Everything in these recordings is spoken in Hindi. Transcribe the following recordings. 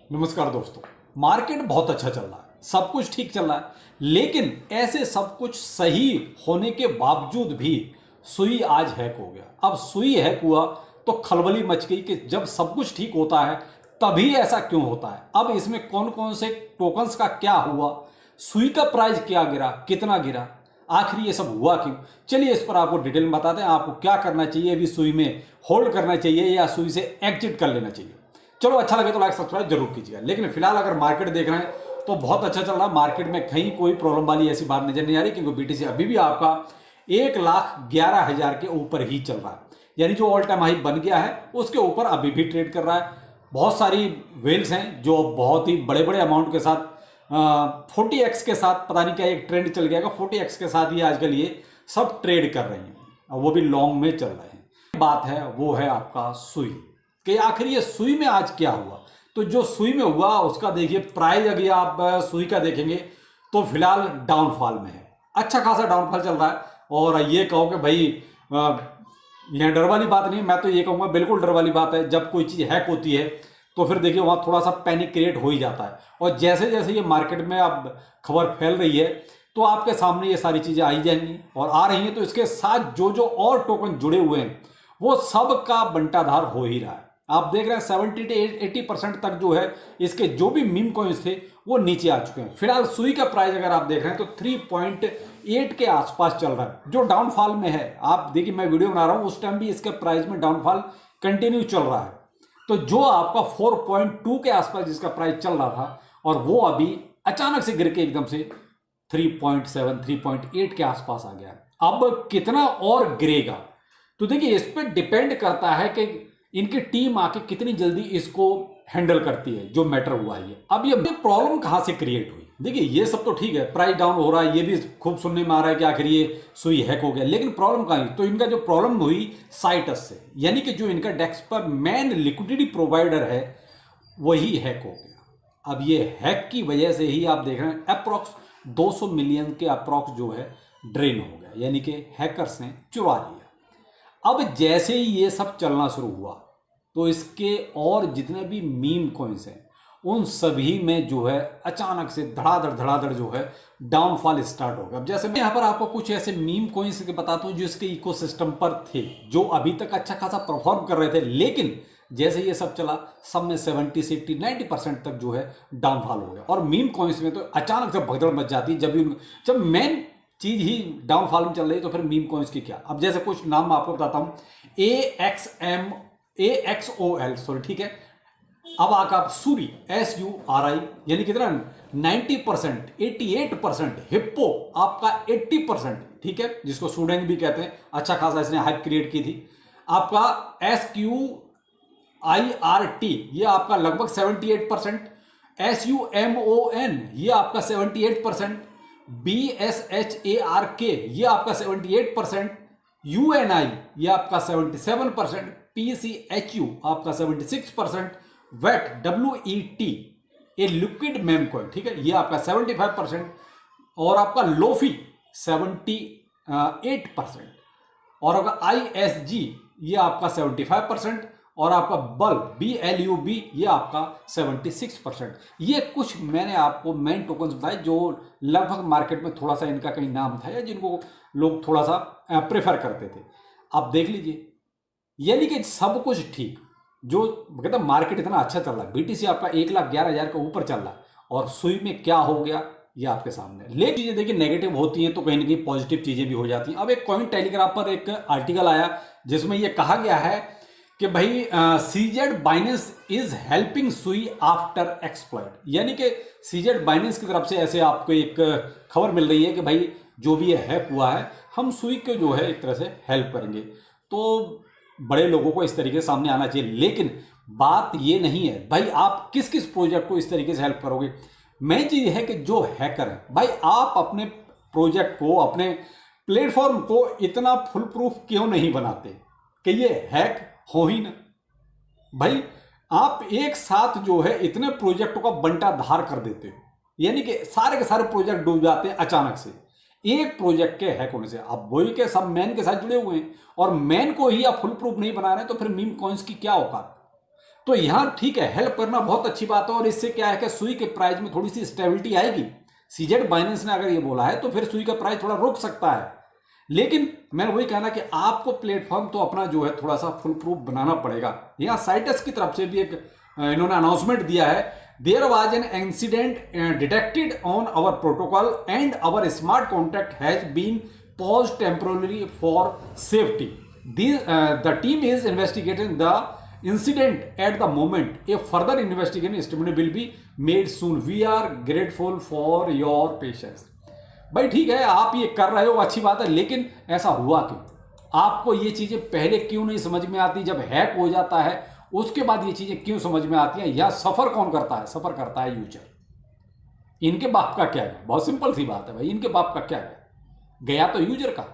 नमस्कार दोस्तों। मार्केट बहुत अच्छा चल रहा है, सब कुछ ठीक चल रहा है, लेकिन ऐसे सब कुछ सही होने के बावजूद भी सुई आज हैक हो गया। अब सुई हैक हुआ तो खलबली मच गई कि जब सब कुछ ठीक होता है तभी ऐसा क्यों होता है। अब इसमें कौन कौन से टोकन्स का क्या हुआ, सुई का प्राइस क्या गिरा, कितना गिरा, आखिर ये सब हुआ क्यों, चलिए इस पर आपको डिटेल में बताते हैं। आपको क्या करना चाहिए, अभी सुई में होल्ड करना चाहिए या सुई से एग्जिट कर लेना चाहिए। चलो अच्छा लगे तो लाइक सब्सक्राइब जरूर कीजिएगा। लेकिन फिलहाल अगर मार्केट देख रहे हैं तो बहुत अच्छा चल रहा है। मार्केट में कहीं कोई प्रॉब्लम वाली ऐसी बात नजर नहीं आ रही, क्योंकि बीटीसी अभी भी आपका 1,11,000 के ऊपर ही चल रहा है, यानी जो ऑल टाइम हाई बन गया है उसके ऊपर अभी भी ट्रेड कर रहा है। बहुत सारी वेल्स हैं जो बहुत ही बड़े बड़े अमाउंट के साथ 40x के साथ, पता नहीं क्या एक ट्रेंड चल गया, 40x के साथ ही आजकल ये सब ट्रेड कर रही हैं और वो भी लॉन्ग में चल रहे हैं। बात है वो है आपका सुई कि आखिर ये सुई में आज क्या हुआ। तो जो सुई में हुआ उसका देखिए प्राइस, अगर आप सुई का देखेंगे तो फिलहाल डाउनफॉल में है, अच्छा खासा डाउनफॉल चल रहा है। और ये कहो कि भाई यह डर वाली बात नहीं, मैं तो ये कहूँगा बिल्कुल डर वाली बात है। जब कोई चीज़ हैक होती है तो फिर देखिए वहाँ थोड़ा सा पैनिक क्रिएट हो ही जाता है। और जैसे जैसे ये मार्केट में अब खबर फैल रही है तो आपके सामने ये सारी चीज़ें आई जाएंगी और आ रही हैं, तो इसके साथ जो जो और टोकन जुड़े हुए हैं वो सब का बंटाधार हो ही रहा है। आप देख रहे हैं 70 से 80% तक जो है इसके जो भी मीम कॉइन्स थे वो नीचे आ चुके हैं। फिलहाल सुई का प्राइस अगर आप देख रहे हैं तो 3.8 के आसपास चल रहा है, जो डाउनफॉल में है। आप देखिए मैं वीडियो बना रहा हूं उस टाइम भी इसके प्राइस में डाउनफॉल कंटिन्यू चल रहा है। तो जो आपका 4.2 के आसपास जिसका प्राइस चल रहा था और वो अभी अचानक से गिर के एकदम से 3.7 3.8 के आसपास आ गया। अब कितना और गिरेगा तो देखिए इस पर डिपेंड करता है कि इनकी टीम आके कितनी जल्दी इसको हैंडल करती है जो मैटर हुआ है। अब ये प्रॉब्लम कहां से क्रिएट हुई, देखिए ये सब तो ठीक है, प्राइस डाउन हो रहा है, ये भी खूब सुनने में आ रहा है कि आखिर ये सुई हैक हो गया, लेकिन प्रॉब्लम कहां हुई? तो इनका जो प्रॉब्लम हुई साइटस से, यानी कि जो इनका डेस्क पर मेन लिक्विडिटी प्रोवाइडर है वही हैक हो गया। अब ये हैक की वजह से ही आप देख रहे हैं अप्रॉक्स 200 मिलियन के अप्रॉक्स जो है ड्रेन हो गया, यानी कि हैकर्स ने चुरा लिया। अब जैसे ही ये सब चलना शुरू हुआ तो इसके और जितने भी मीम कॉइन्स हैं उन सभी में जो है अचानक से धड़ाधड़ जो है डाउनफॉल स्टार्ट हो गया। अब जैसे मैं यहाँ पर आपको कुछ ऐसे मीम कॉइन्स के बताता हूँ जो इसके इकोसिस्टम पर थे, जो अभी तक अच्छा खासा परफॉर्म कर रहे थे, लेकिन जैसे ये सब चला सब में 70 से 80 90% तक जो है डाउनफॉल हो गया। और मीम कॉइन्स में तो अचानक से भगदड़ मच जाती है जब मेन चीज ही डाउनफॉल में चल रही है, तो फिर मीम कॉइन्स की क्या। अब जैसे कुछ नाम मैं आपको बताता हूं, AXOL सॉरी, ठीक है। अब आका सूरी SURI, यानी कितना 90%, 88%, हिप्पो आपका 80%, ठीक है, जिसको स्टूडेंट भी कहते हैं, अच्छा खासा इसने हाइप क्रिएट की थी। आपका SQIRT ये आपका लगभग 78%, SUMON ये आपका 78%, BSHARK ये आपका 78%, UNI ये आपका 77%, PCHU आपका 76%, WET ये लिक्विड मेम कॉइन, ठीक है, ये आपका 75%, और आपका लोफी 78%, और आपका ISG ये आपका 75%, और आपका BLUB ये आपका 76%। ये कुछ मैंने आपको मेन टोकन्स बताए जो लगभग मार्केट में थोड़ा सा इनका कहीं नाम था या जिनको लोग थोड़ा सा प्रेफर करते थे। आप देख लीजिए, यानी कि सब कुछ ठीक, जो कहते मार्केट इतना अच्छा चल रहा है, बीटीसी आपका 1,11,000 के ऊपर चल रहा है, और सुई में क्या हो गया ये आपके सामने। लेकिन चीजें देखिए नेगेटिव होती हैं तो कहीं ना कहीं पॉजिटिव चीजें भी हो जाती हैं। अब एक कॉइन टेलीग्राफ पर एक आर्टिकल आया जिसमें यह कहा गया है कि भाई सीजेड बाइनेंस इज हेल्पिंग सुई आफ्टर एक्सप्लॉइट, यानी कि सीजेड बाइनेंस की तरफ से ऐसे आपको एक खबर मिल रही है कि भाई जो भी ये हैक हुआ है हम सुई को जो है एक तरह से हेल्प करेंगे। तो बड़े लोगों को इस तरीके से सामने आना चाहिए, लेकिन बात ये नहीं है भाई आप किस किस प्रोजेक्ट को इस तरीके से हेल्प करोगे। मेन चीज है कि जो हैकर है भाई आप अपने प्रोजेक्ट को, अपने प्लेटफॉर्म को इतना फुल प्रूफ क्यों नहीं बनाते कि ये हैक हो ही ना। भाई आप एक साथ जो है इतने प्रोजेक्टों का बंटाधार कर देते हो, यानी कि सारे के सारे प्रोजेक्ट डूब जाते हैं अचानक से एक प्रोजेक्ट के हैक होने से। अब वही के सब मैन के साथ जुड़े हुए हैं और मैन को ही आप फुल प्रूफ नहीं बना रहे तो फिर मीम कॉइन्स की क्या औकात। तो यहाँ ठीक है, हेल्प करना बहुत अच्छी बात है, और इससे क्या है कि सुई के प्राइस में थोड़ी सी स्टेबिलिटी आएगी। सीजेड बाइनेंस ने अगर ये बोला है तो फिर सुई का प्राइस थोड़ा रुक सकता है। लेकिन मैं वही कहना कि आपको प्लेटफॉर्म तो अपना जो है थोड़ा सा फुल प्रूफ बनाना पड़ेगा। यहाँ साइटस की तरफ से भी एक इन्होंने अनाउंसमेंट दिया है, there was an incident detected on our protocol and our smart contract has been pause temporarily for safety. The team is investigating the incident at the moment. A further investigation estimate will be made soon. We are grateful for your patience. भाई ठीक है, आप ये कर रहे हो अच्छी बात है, लेकिन ऐसा हुआ क्यों? आपको ये चीजें पहले क्यों नहीं समझ में आती? जब हैक हो जाता है उसके बाद ये चीजें क्यों समझ में आती हैं? यह सफर कौन करता है? सफर करता है यूजर। इनके बाप का क्या है? बहुत सिंपल सी बात है भाई, इनके बाप का क्या है? गया तो यूजर का,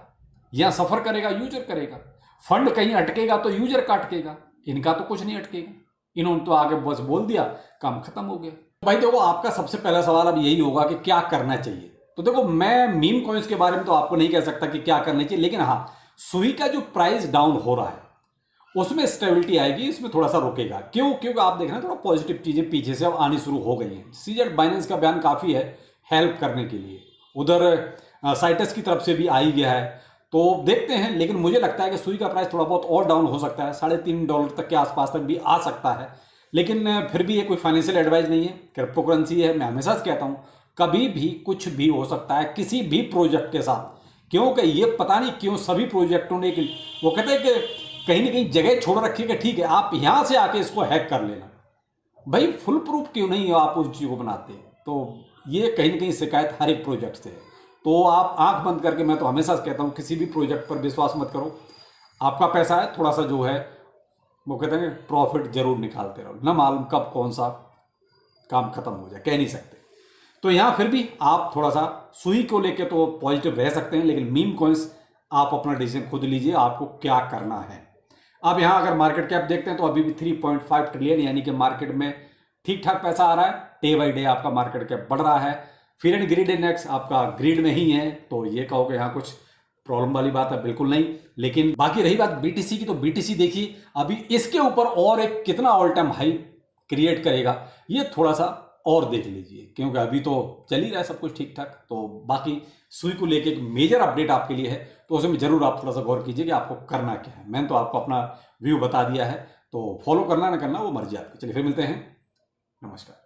यहां सफर करेगा यूजर करेगा, फंड कहीं अटकेगा तो यूजर का अटकेगा, इनका तो कुछ नहीं अटकेगा। इन्होंने तो आगे बस बोल दिया, काम खत्म हो गया। भाई देखो, आपका सबसे पहला सवाल अब यही होगा कि क्या करना चाहिए। तो देखो, मैं मीम कॉइन्स के बारे में तो आपको नहीं कह सकता कि क्या करना चाहिए, लेकिन हाँ, सुई का जो प्राइस डाउन हो रहा है उसमें स्टेबिलिटी आएगी, इसमें थोड़ा सा रुकेगा। क्यों? क्योंकि आप देख रहे हैं थोड़ा पॉजिटिव चीजें पीछे से अब आनी शुरू हो गई हैं। सीजेड बाइनेंस का बयान काफी है हेल्प करने के लिए, उधर साइटस की तरफ से भी आ ही गया है, तो देखते हैं। लेकिन मुझे लगता है कि सुई का प्राइस थोड़ा बहुत और डाउन हो सकता है, $3.5 तक के आसपास तक भी आ सकता है। लेकिन फिर भी ये कोई फाइनेंशियल एडवाइस नहीं है, क्रिप्टो करेंसी है। मैं हमेशा कहता हूँ कभी भी कुछ भी हो सकता है किसी भी प्रोजेक्ट के साथ, क्योंकि ये पता नहीं क्यों सभी प्रोजेक्टों ने, वो कहते हैं कि कहीं ना कहीं जगह छोड़ रखी है कि ठीक है आप यहाँ से आके इसको हैक कर लेना। भाई फुल प्रूफ क्यों नहीं आप उस चीज़ को बनाते? तो ये कहीं ना कहीं शिकायत हर एक प्रोजेक्ट से है। तो आप आंख बंद करके, मैं तो हमेशा कहता हूँ किसी भी प्रोजेक्ट पर विश्वास मत करो। आपका पैसा है, थोड़ा सा जो है वो कहते हैं प्रॉफिट जरूर निकालते रहो, ना मालूम कब कौन सा काम खत्म हो जाए, कह नहीं सकते। तो यहाँ फिर भी आप थोड़ा सा सुई को लेके तो पॉजिटिव रह सकते हैं, लेकिन मीम कॉइन्स आप अपना डिसीजन खुद लीजिए, आपको क्या करना है। अब यहाँ अगर मार्केट कैप देखते हैं तो अभी भी 3.5 ट्रिलियन, यानी कि मार्केट में ठीक ठाक पैसा आ रहा है। डे बाई डे आपका मार्केट कैप बढ़ रहा है। फिर एंड ग्रीड इंडेक्स आपका ग्रीड में ही है, तो ये कहोगे यहाँ कुछ प्रॉब्लम वाली बात है, बिल्कुल नहीं। लेकिन बाकी रही बात बीटीसी की, तो बीटीसी देखिए अभी इसके ऊपर और एक कितना ऑल टाइम हाई क्रिएट करेगा, ये थोड़ा सा और देख लीजिए, क्योंकि अभी तो चल ही रहा है सब कुछ ठीक ठाक। तो बाकी सुई को लेके एक मेजर अपडेट आपके लिए है, तो उसमें जरूर आप थोड़ा सा गौर कीजिए कि आपको करना क्या है। मैंने तो आपको अपना व्यू बता दिया है, तो फॉलो करना ना करना वो मर्जी आपकी। चलिए फिर मिलते हैं, नमस्कार।